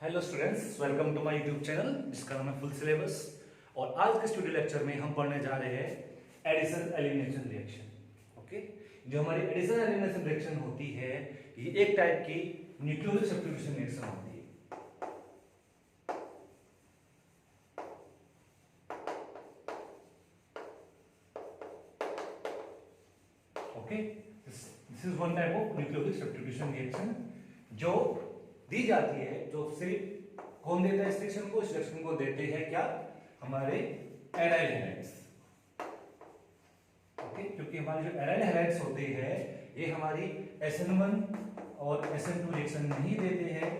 Hello students, welcome to my YouTube channel जिसका नाम है फुल सिलेबस। और आज के स्टूडियो लेक्चर में हम पढ़ने जा रहे हैं एडिशन एलिमिनेशन रिएक्शन। ओके, जो हमारी एडिशन एलिमिनेशन रिएक्शन होती है ये एक टाइप की न्यूक्लियोफिलिक सब्स्टिट्यूशन रिएक्शन होती है। Okay, this is one type of nucleophilic substitution reaction जो दी जाती है। जो सिर्फ कौन देता है इस रिएक्शन को? इस रिएक्शन को देते हैं क्या? हमारे एराइल हैलाइड्स। ओके, क्योंकि हमारे जो एराइल हैलाइड्स होते हैं ये हमारी SN1 और SN2 रिएक्शन नहीं देते हैं।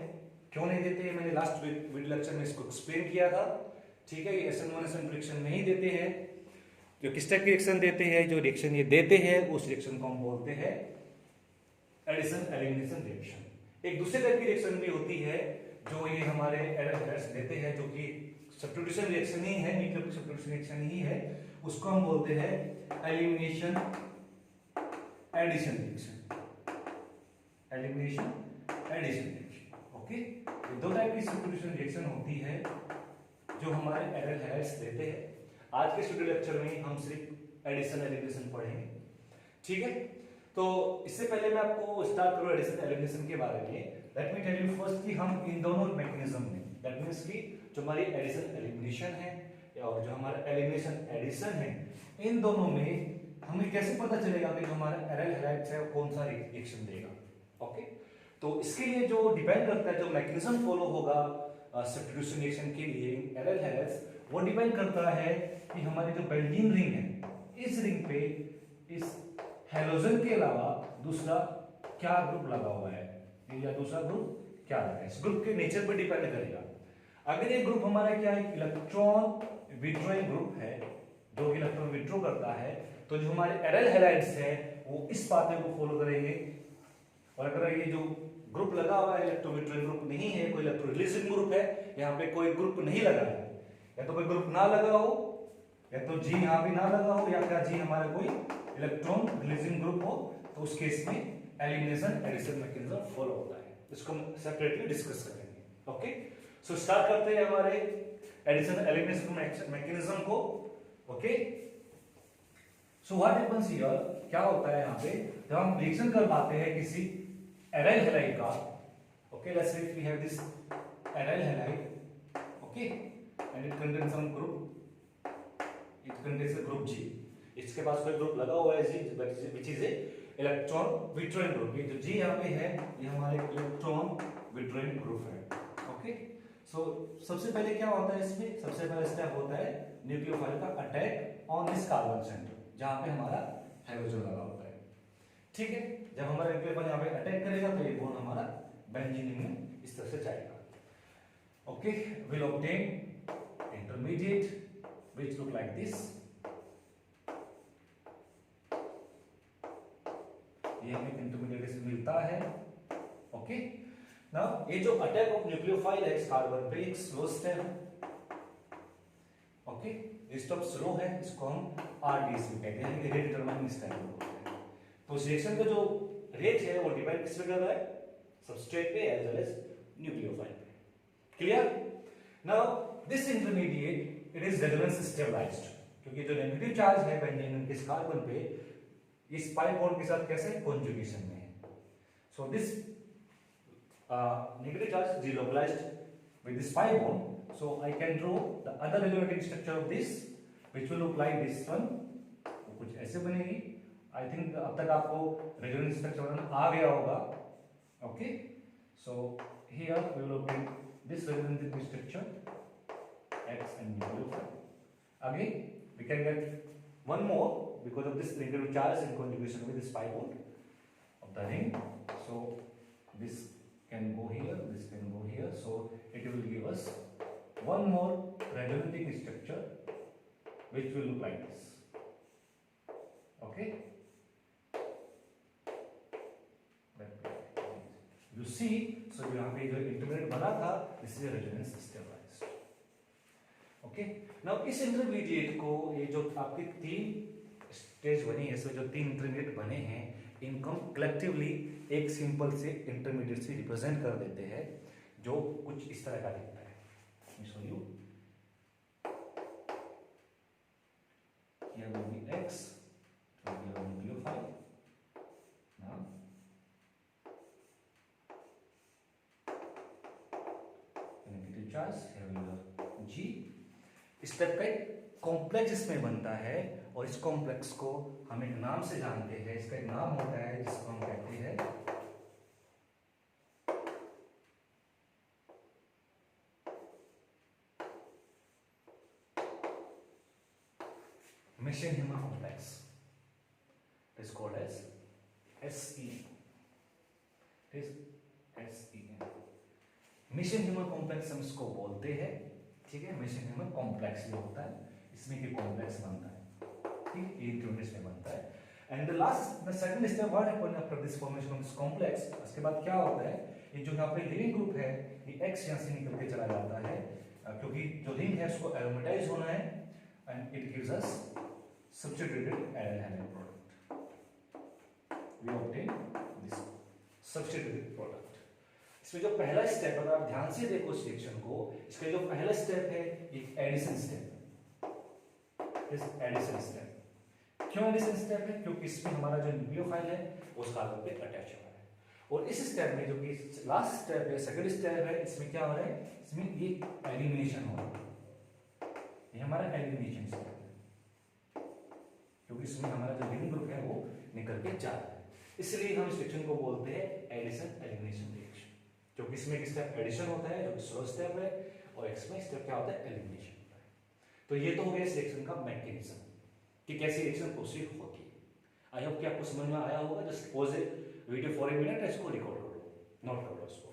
क्यों नहीं देते हैं? मैंने लास्ट वीडियो लेक्चर में इसको एक्सप्लेन किया था। ठीक है, ये SN1 SN2 रिएक्शन नहीं देते हैं। जो किस टाइप की रिएक्शन देते हैं? जो रिएक्शन ये देते हैं उस रिएक्शन को हम बोलते हैं एडिशन एलिमिनेशन रिएक्शन। एक दूसरे टाइप की रिएक्शन भी होती है जो ये हमारे एराइल हैलाइड्स देते हैं, जो कि सब्स्टिट्यूशन रिएक्शन ही है, न्यूक्लियोफिलिक सब्स्टिट्यूशन रिएक्शन ही है। उसको हम बोलते हैं elimination addition reaction. Elimination addition reaction. Okay, ये दो टाइप की सब्स्टिट्यूशन रिएक्शन होती है जो हमारे एराइल हैलाइड्स देते हैं। आज के स्टूडियो लेक्चर में हम सिर्फ एडिशन एलिमिनेशन पढ़ेंगे। ठीक है, तो इससे पहले मैं आपको स्टार्ट करूं एडिशन एलिमिनेशन के बारे में। Let me tell you first कि हम इन दोनों मैकेनिज्म में, दैट मींस कि जो हमारी एडिशन एलिमिनेशन है और जो हमारा एलिमिनेशन एडिशन है, इन दोनों में हमें कैसे पता चलेगा कि जो हमारा एराइल हैलाइड्स है वो कौन सा रिएक्शन देगा। ओके, तो इसके लिए जो डिपेंड करता है, जो मैकेनिज्म फॉलो होगा सब्स्टिट्यूशन रिएक्शन के लिए एराइल हैलाइड्स, वो डिपेंड करता है कि हमारी जो बेंजीन रिंग है, इस रिंग पे इस हैलोजन के अलावा दूसरा क्या ग्रुप लगा हुआ है, या दूसरा ग्रुप क्या लगा है। इस ग्रुप के नेचर पर डिपेंड करेगा। अगर ये ग्रुप हमारा क्या है, इलेक्ट्रॉन विड्रॉइंग ग्रुप है, जो इलेक्ट्रॉन विड्रॉ करता है, तो जो हमारे एराइल हैलाइड्स है वो इस पाथवे को फॉलो करेंगे। और अगर ये जो ग्रुप लगा हुआ है इलेक्ट्रॉन विड्रॉइंग ग्रुप नहीं है, कोई इलेक्ट्रॉन रिलीजिंग ग्रुप है, यहाँ पे कोई ग्रुप नहीं लगा है, या तो कोई ग्रुप ना लगा हो, या तो जी यहाँ पे ना लगा हो, या क्या जी हमारा कोई इलेक्ट्रॉन रिलीजिंग ग्रुप हो, तो उस केस में एलिमिनेशन एडिशन मैकेनिज्म फॉलो होता है। इसको हम सेपरेटली डिस्कस करेंगे। ओके, सो स्टार्ट करते हैं हमारे एडिशन एलिमिनेशन मैकेनिज्म को। Okay, so what happens here, क्या होता है यहाँ पे जब हम रिएक्शन करवाते हैं किसी एराइल हैलाइड का। Okay, let's say we have this aryl halide, okay, and it contains some group, it contains a group G। इसके पास कोई ग्रुप लगा हुआ है G, which is a electron withdrawing group. ये जो G यहाँ पे है ये हमारे इलेक्ट्रॉन विड्रॉइंग ग्रुप है। ओके, सो सबसे पहले क्या होता है इसमें? सबसे पहला स्टेप होता है न्यूक्लियोफाइल का attack on this carbon centre, जहां पे हमारा हाइड्रोजन लगा होता है। ठीक है, जब हमारा न्यूक्लियोफाइल यहाँ पे अटैक करेगा तो ये बॉन्ड हमारा बेंजीन में इस तरह से जाएगा। Okay, will obtain intermediate which look like this. ये हमें इंटरमीडिएट से मिलता है। ओके, नाउ ये जो अटैक ऑफ न्यूक्लियोफाइल है इस कार्बन पे, एक स्लो स्टेप है। ओके, स्टेप स्लो है, इसको हम RDS में कहते हैं, रेट डिटरमाइन इस टाइप का होता है। तो इस रिएक्शन का जो रेट है वो डिपेंड किस पे कर रहा है? सबस्ट्रेट पे एज वेल एज न्यूक्लियोफाइल पे। Clear? Now this intermediate it is resonance stabilized, क्योंकि जो नेगेटिव चार्ज है बेंजीन के कार्बन पे इस पाई बॉन्ड के साथ कैसे कॉन्जुगेशन में है। So this negative charge is delocalized with this pi bond, so I can draw the other resonating structure of this which will look like this one। तो कुछ ऐसे बनेगी। I think अब तक आपको रेजोनेंस स्ट्रक्चर बनाना आ गया होगा। Okay, so here we will obtain this resonating structure X and nucleophile। Again we can get one more because of this negative charge in conjugation with this pi bond of the ring, so this can go here, this can go here, so it will give us one more resonating structure which will look like this। Okay, you see, so यहाँ पे जो intermediate बना था this is a resonance stabilized। Okay, now इस intermediate को, ये जो आपकी तीन स्टेज बनी है, इसमें जो तीन इंटरमीडिएट बने हैं, इनको कलेक्टिवली एक सिंपल से इंटरमीडिएट से रिप्रेजेंट कर देते हैं, जो कुछ कुछ इस तरह का दिखता है। Let me show you. Here will be X, so here will be nucleophile. Now, negative charge, here will be G. इस टाइप का एक कॉम्प्लेक्स इसमें बनता है और इस कॉम्प्लेक्स को हम एक नाम से जानते हैं। इसका एक नाम होता है जिसको हम कहते हैं mesenchymal complex. It is called as SEM. It is SEM. mesenchymal complex हम इसको बोलते हैं, ठीक है। mesenchymal complex ये होता है, इसमें के कॉम्प्लेक्स बनता है, ठीक, ये यूनिट्स में बनता है। And the last the second step what happen after this formation of this complex, उसके बाद क्या होता है, ये जो यहाँ पे लिविंग ग्रुप है ये X यहाँ से निकल के चला जाता है, क्योंकि जो रिंग है उसको एरोमेटाइज होना है, and it gives us substituted aryl halide product. We obtain this substituted product. इसमें जो पहला स्टेप, अगर आप ध्यान से देखो इस रिएक्शन को, इसका जो पहला स्टेप है ये एडिशन स्टेप, इस एडिशन स्टेप। क्यों एडिशन स्टेप है? क्योंकि इसमें हमारा जो न्यूक्लियोफाइल है वो उस कार्बन पे अटैच हुआ है, और इस स्टेप में जो कि लास्ट स्टेप है, सेकंड स्टेप है, इसमें क्या हो रहा है, इसमें ये एलिमिनेशन हो रहा है, ये हमारा एलिमिनेशन स्टेप है, क्योंकि इसमें हमारा जो लिविंग ग्रुप है वो निकल के जा रहा है। इसलिए हम इस रिएक्शन को बोलते हैं एडिशन एलिमिनेशन रिएक्शन, क्योंकि इसमें एक स्टेप एडिशन होता है जो कि स्लो स्टेप है, और एक्स में स्टेप क्या होता है, एलिमिनेशन होता है। तो ये तो हो गया इस रिएक्शन का मैकेनिज्म कि कैसे रिएक्शन प्रोसीड होती है। आई होप कि आपको समझ में आया होगा। Just pause it video for a minute, इसको रिकॉर्ड कर लो, नोट कर लो इसको,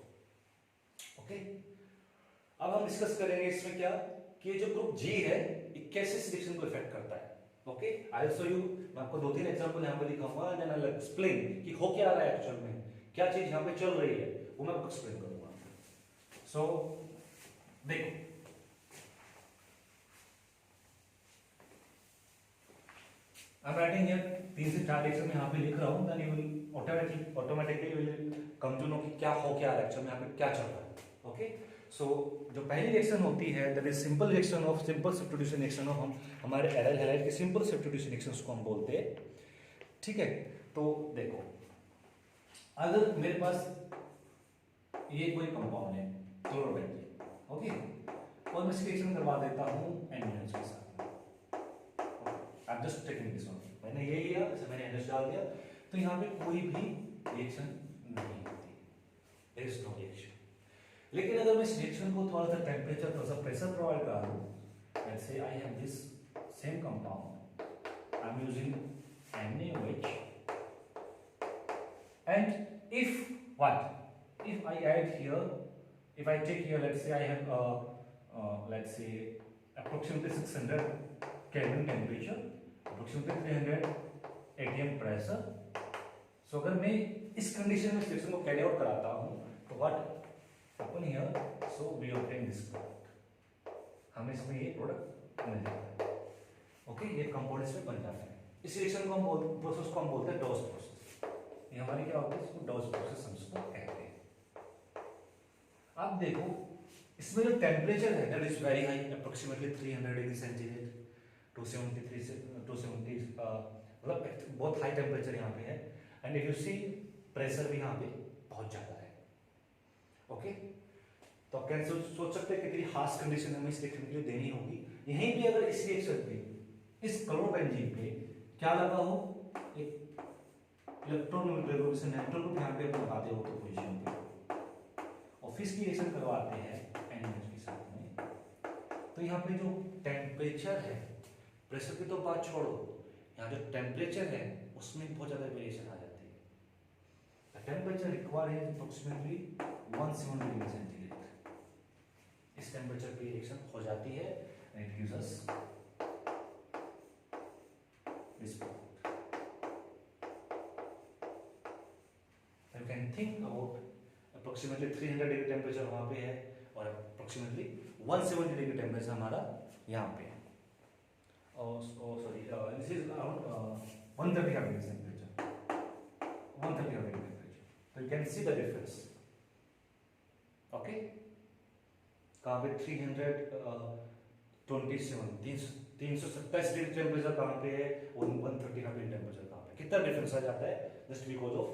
ओके। अब हम डिस्कस करेंगे इसमें क्या कि जो ग्रुप जी है ये कैसे इस रिएक्शन को इफेक्ट करता है, okay. I will show you, मैं आपको दो तीन एग्जांपल यहां पे दिखाऊंगा, देन आई विल एक्सप्लेन कि हो क्या रहा है एक्चुअल में, क्या चीज यहां पे चल रही है, वो मैं आपको एक्सप्लेन करूंगा। सो देखो, आई एम राइटिंग हियर 3 से 4 रिएक्शन में यहां पे लिख रहा हूं, then you will automatically will come to know कि क्या हो क्या रहा है एक्चुअल में, यहां पे क्या चल रहा है, ओके। सो जो पहली रिएक्शन होती है that is simple reaction of simple substitution reaction of, हम हमारे एराइल हैलाइड के सिंपल सब्स्टिट्यूशन रिएक्शंस को हम बोलते हैं, ठीक है। तो देखो, अगर मेरे पास ये कोई कंपाउंड है क्लोरोबेंजीन, ओके, और मैं इसकी रिएक्शन करवा देता हूं NaOH के साथ, I am just taking this one, मैंने ये लिया, जैसे मैंने NH डाल दिया, तो यहाँ पे कोई भी रिएक्शन नहीं होती, देयर इज नो रिएक्शन। लेकिन अगर मैं इस रिएक्शन को थोड़ा सा टेम्परेचर, थोड़ा सा प्रेशर प्रोवाइड करा दूं, let's say I have this same compound, I am using NaOH, and if what, if I add here, if I take here, let's say I have let's say approximately 600 Kelvin temperature, approximately 300 atm pressure, so अगर मैं इस condition में reaction को carry out कराता हूं तो what happen here, so we obtain this product, हमें इसमें ये प्रोडक्ट मिल जाता है, ओके। ये कंपाउंड इसमें बन जाता है। इस रिएक्शन को हम प्रोसेस को हम बोलते हैं डॉस प्रोसेस, ये हमारी क्या होती है, इसको डॉस प्रोसेस हम इसको कहते हैं। अब देखो, इसमें जो टेम्परेचर है that is very high, approximately 300 degree centigrade, 273 से 270, मतलब बहुत हाई टेम्परेचर यहाँ पे है, and if you see pressure भी यहाँ पे बहुत ज्यादा है, ओके। तो आप कैसे सोच सकते हैं कितनी हार्श कंडीशन हमें इस रिएक्शन के लिए देनी होगी। यहीं पे अगर इस रिएक्शन पे, इस क्लोरोबेंजीन पे क्या लगा हो, एक इलेक्ट्रॉन रेवोल्यूशन नेट्रॉन ग्रुप यहाँ पे लगाते हो तो पोजीशन पे, और फिर इसकी रिएक्शन करवाते हैं NaOH के साथ में, तो यहाँ पे जो टेम्परेचर है, प्रेशर की तो बात छोड़ो, यहाँ जो टेम्परेचर है उसमें बहुत ज्यादा वेरिएशन आ जाती है। टेम्परेचर रिक्वायर्ड है अप्रोक्सीमेटली 170 डिग्री सेंटीग्रेड, इस टेम्परेचर पे रिएक्शन हो जाती है, and it gives us this product. You can think about approximately 300 degree temperature वहां पे है, और अप्रोक्सीमेटली 170 डिग्री टेम्परेचर हमारा यहाँ पे है, और sorry this is around 130 degree temperature, 130 degree temperature, so you can see the difference, okay। कहाँ पे 327 डिग्री टेम्परेचर कहाँ पे है और 135 टेम्परेचर कहाँ पे, कितना डिफरेंस आ जाता है just because of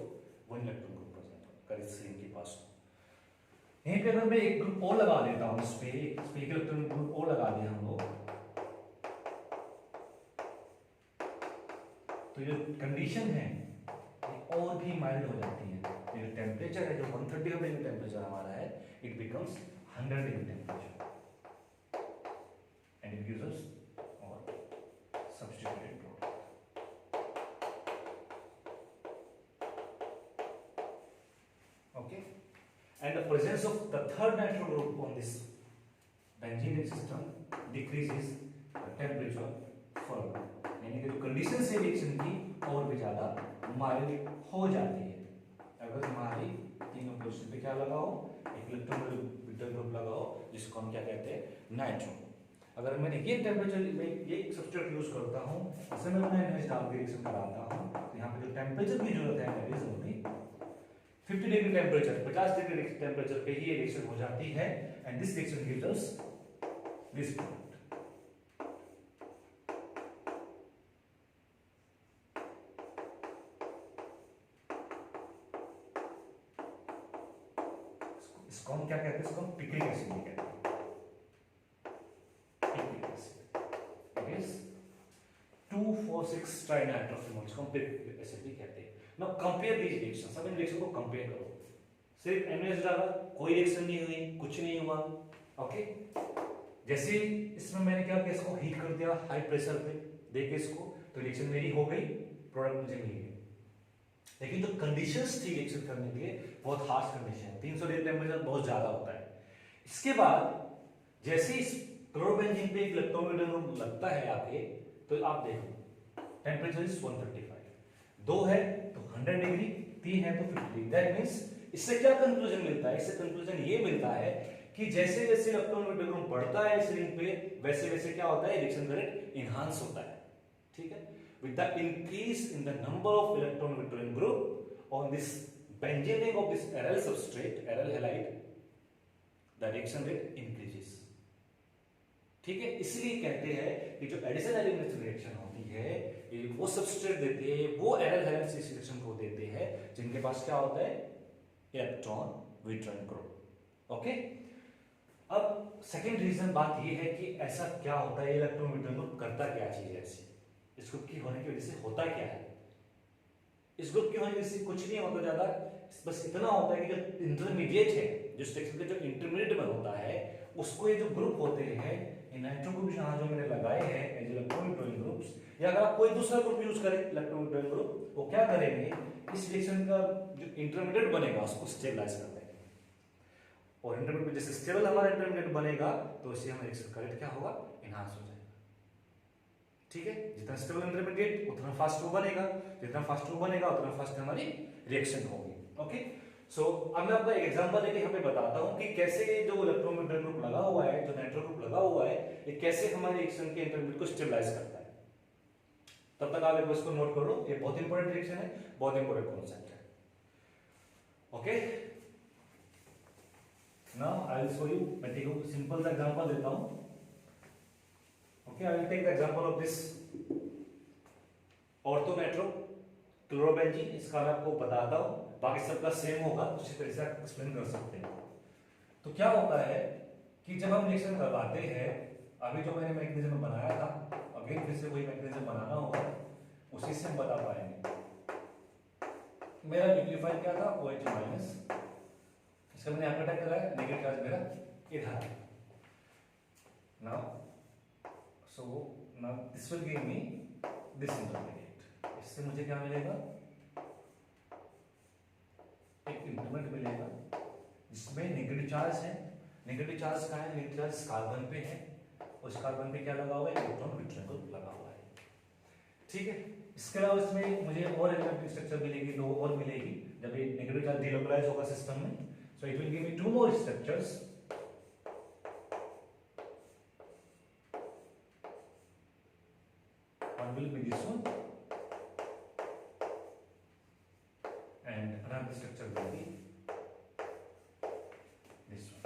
one electron group present कर स्क्रीन के पास। यहीं पे अगर मैं एक ग्रुप और लगा देता हूँ, इस पे एक इलेक्ट्रॉन ग्रुप और लगा दिया हम लोग, तो जो कंडीशन है ये और भी माइल्ड हो जाती है। जो टेम्परेचर है, जो 130 डिग्री टेम्परेचर हमारा है, it becomes 100 degree temperature and it gives us और substituted product. Okay, and the presence of the third nitro group on this benzene system decreases the temperature further, यानी कि जो कंडीशन है reaction की और भी ज्यादा माइल्ड हो जाती है। अगर हमारी तीनों पोजीशन पे क्या लगाओ, एक इलेक्ट्रॉन ग्रुप लगाओ जिसको हम क्या कहते हैं, नाइट्रो। अगर मैंने ये टेम्परेचर में ये सब्स्टिट्यूट यूज करता हूँ, इसमें मैं NH डाल के रिएक्शन कराता हूँ, तो यहाँ पे जो टेम्परेचर की जरूरत है that is only 50 degree temperature, 50 degree temperature पे ही ये रिएक्शन हो जाती है and this reaction gives us this product. इसको हम क्या कहते हैं, इसको हम पिक्रिक एसिड भी कहते हैं, पिक्रिक एसिड। इट इज 2,4,6 ट्राइनाइट्रोफेनॉल, इसको हम पिक्रिक एसिड भी कहते हैं। नाउ कंपेयर दीस रिएक्शंस, सब इन रिएक्शन को कंपेयर करो। सिर्फ NH डाला, कोई रिएक्शन नहीं हुई, कुछ नहीं हुआ। ओके, जैसे इसमें मैंने क्या किया, इसको हीट कर दिया हाई प्रेशर पे देके इसको, तो रिएक्शन मेरी हो गई, प्रोडक्ट मुझे मिल गया। लेकिन जो कंडीशंस थी रिएक्शन करने के लिए बहुत हार्श कंडीशन है, 300 डिग्री टेम्परेचर बहुत ज्यादा होता है। इसके बाद जैसे इस क्लोरोबेंजीन पे एक इलेक्ट्रॉन ग्रुप लगता है आके, तो आप देखो टेम्परेचर इज 135, 2 है तो 100 डिग्री, 3 है तो 50। दैट मींस इससे क्या कंक्लूजन मिलता है, इससे कंक्लूजन ये मिलता है कि जैसे जैसे इलेक्ट्रॉन ग्रुप बढ़ता है इस रिंग पे, वैसे वैसे क्या होता है, रिएक्शन करेंट इनहांस होता है। ठीक है, with the increase in the number of electron withdrawing group on this benzene ring of this aryl substrate, aryl halide, the reaction rate increases। ठीक है, इसलिए कहते हैं कि जो एडिशन एलिमिनेशन रिएक्शन होती है, वो सबस्ट्रेट देते हैं, वो एरल हैलाइड रिएक्शन को देते हैं जिनके पास क्या होता है, इलेक्ट्रॉन विथड्रॉइंग ग्रुप। ओके, अब सेकंड रीजन बात ये है कि ऐसा क्या होता है, इलेक्ट्रॉन विथड्रॉइंग ग्रुप करता क्या चीज है ऐसी, इस ग्रुप की होने की वजह से होता क्या है। इस ग्रुप की होने की वजह से कुछ नहीं होता ज्यादा, बस इतना होता है कि जो इंटरमीडिएट है, जो स्ट्रक्चर का जो इंटरमीडिएट बन होता है, उसको ये जो ग्रुप होते हैं, ये नाइट्रो ग्रुप यहाँ जो मैंने लगाए हैं एज इलेक्ट्रॉन विथड्रॉइंग ग्रुप्स, या अगर आप कोई दूसरा ग्रुप यूज करें इलेक्ट्रॉन विथड्रॉइंग ग्रुप, वो क्या करेंगे, इस रिएक्शन का जो इंटरमीडिएट बनेगा उसको स्टेबलाइज कर देंगे, और इंटरमीडिएट जैसे स्टेबल हमारा इंटरमीडिएट बनेगा तो इससे हमारा रिएक्शन करेंट क्या होगा, एनहांस हो जाएगा। ठीक है, जितना स्टेबल इंटरमीडिएट उतना फास्ट वो बनेगा, जितना फास्ट वो बनेगा उतना फास्ट हमारी रिएक्शन होगी। ओके, सो अब मैं आपको एक एग्जांपल देके यहाँ पे बताता हूँ कि कैसे जो इलेक्ट्रॉन विथड्रॉइंग ग्रुप लगा हुआ है, जो नाइट्रो ग्रुप लगा हुआ है, ये कैसे हमारे रिएक्शन के इंटरमीडिएट को स्टेबलाइज करता है। तब तक आप एक बार इसको नोट कर लो, ये बहुत इंपॉर्टेंट रिएक्शन है, बहुत इंपॉर्टेंट कॉन्सेप्ट है। Okay, now I will show you, मैं देखो सिंपल सा एग्जांपल देता हूँ। Okay, I will take the example of this orthonitro chlorobenzene, इसका मैं आपको बताता हूँ, बाकी सबका सेम होगा, उसी तरह से आप एक्सप्लेन कर सकते हैं। तो क्या होता है कि जब हम रिएक्शन करवाते हैं, अभी जो मैंने मैकेनिज्म बनाया था, अगेन फिर से वही मैकेनिज्म बनाना होगा, उसी से हम बता पाएंगे। मेरा न्यूक्लियोफाइल क्या था, OH माइनस, इसका मैंने यहाँ अटैक कराया, नेगेटिव चार्ज मेरा इधर। Now so now this will give me this intermediate, इससे मुझे क्या मिलेगा, एक इंटरमीडिएट मिलेगा जिसमें नेगेटिव चार्ज है। नेगेटिव चार्ज का है, नेगेटिव चार्ज कार्बन पे है, और इस कार्बन पे क्या लगा हुआ है, इलेक्ट्रॉन विथड्रॉइंग ग्रुप लगा हुआ है। ठीक है, इसके अलावा इसमें मुझे और इलेक्ट्रिक स्ट्रक्चर मिलेगी, दो और मिलेगी जब ये नेगेटिव चार्ज डिलोकलाइज होगा सिस्टम में। So it will give me 2 more structures. Will be this one and another structure will be this one.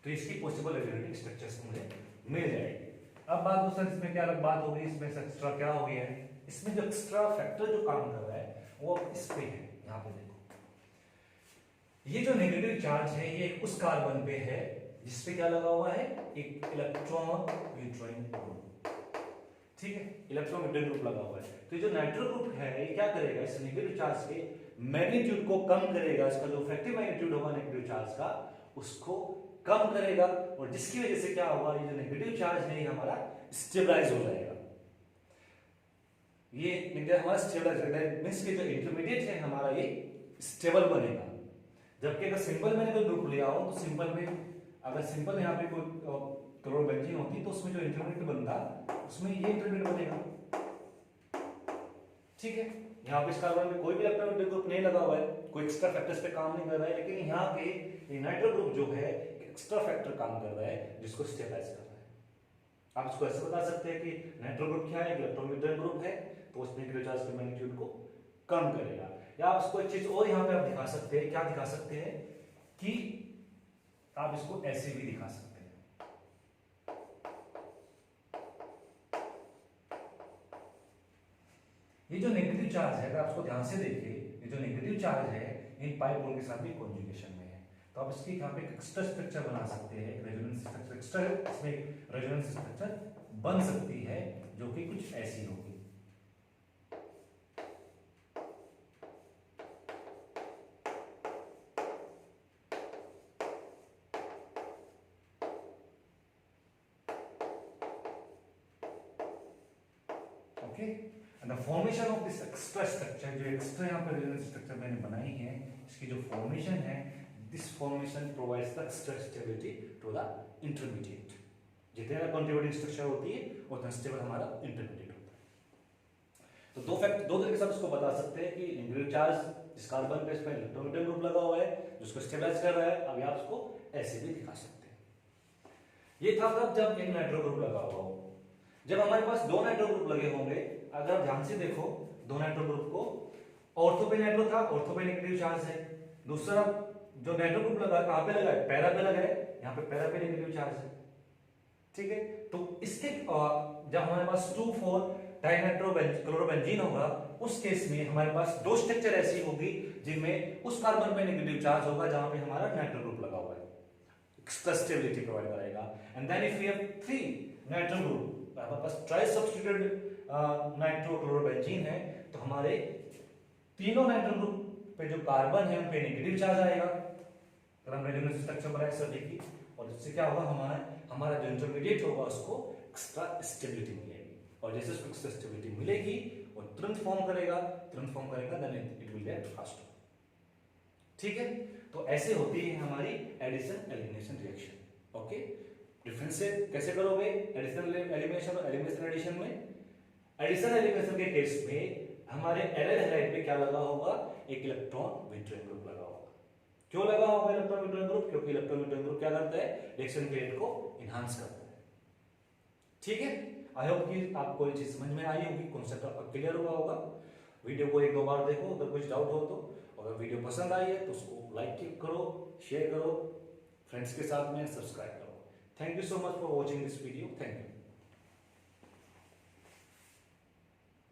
तो इसकी पॉसिबल रेजोनेटिंग स्ट्रक्चर्स मुझे मिल जाएगी। अब बात दोस्तों इसमें क्या अलग बात होगी, इसमें एक्स्ट्रा क्या हो गया है, इसमें जो एक्स्ट्रा फैक्टर जो काम कर रहा है वो इस पे है। यहाँ पे देखो, ये जो नेगेटिव चार्ज है ये उस कार्बन पे है जिसपे क्या लगा हुआ है, एक इलेक्ट्रॉन विड्रॉइंग ग्रुप, ठीक है, इलेक्ट्रॉन विड्रॉइंग ग्रुप लगा हुआ है। तो ये जो नाइट्रो ग्रुप है ये क्या करेगा, इस नेगेटिव चार्ज के मैग्नीट्यूड को कम करेगा, इसका जो इफेक्टिव मैग्नीट्यूड होगा नेगेटिव चार्ज का उसको कम करेगा, और जिसकी वजह से क्या होगा, ये जो नेगेटिव चार्ज है ये हमारा स्टेबलाइज हो जाएगा। ये हमारा स्टेबलाइज मींस के जो इंटरमीडिएट है हमारा ये स्टेबल बनेगा। जबकि अगर सिंपल मैंने कोई ग्रुप लिया हो तो सिंपल में अगर सिंपल यहाँ पे कोई क्लोरोबेंजीन होती तो उसमें जो इंटरमीडिएट बनता उसमें ये इंटरमीडिएट बनेगा, ठीक है। यहाँ पे इस कार्बन में कोई भी इलेक्ट्रॉन ग्रुप नहीं लगा हुआ है, कोई एक्स्ट्रा फैक्टर्स पे काम नहीं कर रहा है, लेकिन यहाँ पे ये नाइट्रो ग्रुप जो है एक्स्ट्रा फैक्टर काम कर रहा है जिसको स्टेबलाइज कर रहा है। आप इसको ऐसे बता सकते हैं कि नाइट्रो ग्रुप क्या है, इलेक्ट्रॉन विड्रॉइंग ग्रुप है, तो उसमें नेगेटिव चार्ज के मैग्नीट्यूड को कम करेगा। या आप इसको एक चीज और यहाँ पे आप दिखा सकते हैं, क्या दिखा सकते हैं कि आप इसको ऐसे भी दिखा सकते हैं। ये जो नेगेटिव चार्ज है अगर आप इसको ध्यान से देखिए, ये जो नेगेटिव चार्ज है इन पाई बॉन्ड के साथ भी कॉन्जुगेशन में है, तो आप इसकी यहाँ पे एक एक्स्ट्रा स्ट्रक्चर बना सकते हैं, रेजोनेंस स्ट्रक्चर एक्स्ट्रा, इसमें रेजोनेंस स्ट्रक्चर बन सकती है जो कि कुछ ऐसी होगी। And the formation of this extra structure, जो एक्स्ट्रा यहाँ पे रेजोनेंस स्ट्रक्चर मैंने बनाई है, इसकी जो फॉर्मेशन है, this formation provides the extra stability to the intermediate। जितने कंट्रीब्यूटिंग स्ट्रक्चर होती है उतना स्टेबल हमारा इंटरमीडिएट होता है। तो दो तरीके से आप इसको बता सकते हैं कि नेगेटिव चार्ज इस कार्बन पे इस पे इलेक्ट्रॉन विड्रॉइंग ग्रुप लगा हुआ है जिसको स्टेबलाइज कर रहा है। अभी आप इसको ऐसे भी दिखा सकते हैं। ये था तब जब एक नाइट्रो ग्रुप लगा हुआ हो। जब हमारे पास दो नाइट्रो ग्रुप लगे होंगे, अगर आप ध्यान से देखो दो नाइट्रो ग्रुप को, ऑर्थो पे नाइट्रो था, ऑर्थो पे नेगेटिव चार्ज है, दूसरा जो नाइट्रो ग्रुप लगा कहां पे लगा है, पैरा पे लगा है, यहाँ पे पैरा पे नेगेटिव चार्ज है, ठीक है। तो इसके जब हमारे पास 2,4 डाइनाइट्रोक्लोरोबेंजीन होगा उस केस में हमारे पास दो स्ट्रक्चर ऐसी होगी जिनमें उस कार्बन पे नेगेटिव चार्ज होगा जहां पे हमारा नाइट्रो ग्रुप लगा हुआ है, एक्स्ट्रा स्टेबिलिटी प्रोवाइड करेगा। And then if we have 3 nitro group, हमारे पास ट्राई सब्स्टिट्यूटेड नाइट्रोक्लोरोबेंजीन है, तो हमारे तीनों नाइट्रो ग्रुप पे जो कार्बन है उन पे नेगेटिव चार्ज आएगा। अगर हम रेजोनेंस स्ट्रक्चर बनाए सर्दी की, और इससे क्या होगा, हमारा जो इंटरमीडिएट होगा उसको एक्स्ट्रा स्टेबिलिटी मिलेगी, और जैसे उसको एक्स्ट्रा स्टेबिलिटी मिलेगी वो तुरंत फॉर्म करेगा then it will get faster, ठीक है। तो ऐसे होती है हमारी addition elimination reaction. Okay, difference से कैसे करोगे एडिशन एलिमिनेशन और एलिमिनेशन एडिशन में? एडिशन एलिमिनेशन के केस में हमारे एराइल हैलाइड पे क्या लगा होगा, एक इलेक्ट्रॉन विड्रॉइंग ग्रुप लगा होगा। क्यों लगा होगा इलेक्ट्रॉन विड्रॉइंग ग्रुप? क्योंकि इलेक्ट्रॉन विड्रॉइंग ग्रुप क्या करता है, रिएक्शन पीरियड को एनहांस करता है, ठीक है। आई होप कि आपको ये चीज समझ में आई होगी, कॉन्सेप्ट आपका क्लियर हुआ होगा। वीडियो को 1-2 बार देखो, अगर कुछ डाउट हो तो। अगर वीडियो पसंद आई है तो उसको लाइक करो, शेयर करो, फ्रेंड्स के साथ में सब्सक्राइब करो। Thank you so much for watching this video. Thank you.